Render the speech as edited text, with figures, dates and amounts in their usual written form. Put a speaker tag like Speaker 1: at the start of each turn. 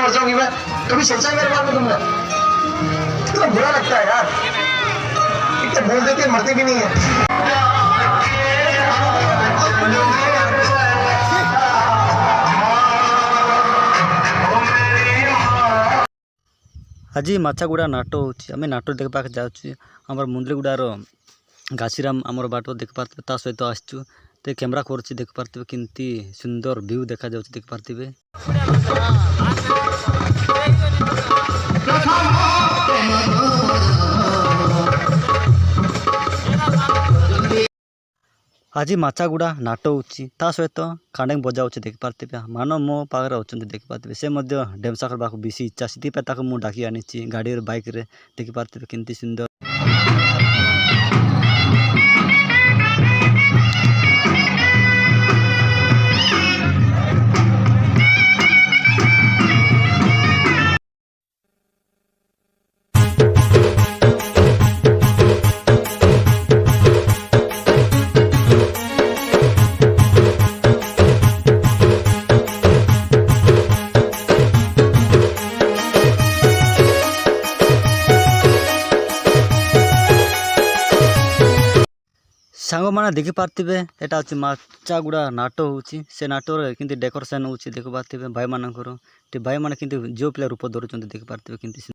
Speaker 1: मर जाऊंगी मैं। कभी सोचा है मेरे बारे में तुमने? कितना बुरा लगता है यार, इतने बोल देते हैं, मरते भी नहीं है।
Speaker 2: आज माछागुड़ा नाट होमें नाट देखा जामर मुंदलीगुड़ार घासीराम आमर बाट देख पारे ता सहित आसचु तो कैमेरा कर देख पारे केमती सुंदर व्यू देखा जा देख पारे। आज माछागुड़ा नाट होता सहित खांडेंग बजा देख पारे मान मो पाखे अच्छा देख पारे से ढेमसा करने बेसी इच्छा से मुझे डाकी आनी गाड़ी बाइक रे देख पारे केमती सुंदर। सांग मैंने देखी पारे यहाँ हूँ माछागुड़ा नाट हो नाट कि डेकोरेशन हो देख पारे भाई मानकर भाई मैंने कि जो पिला रूप धरुंच देख पारे कि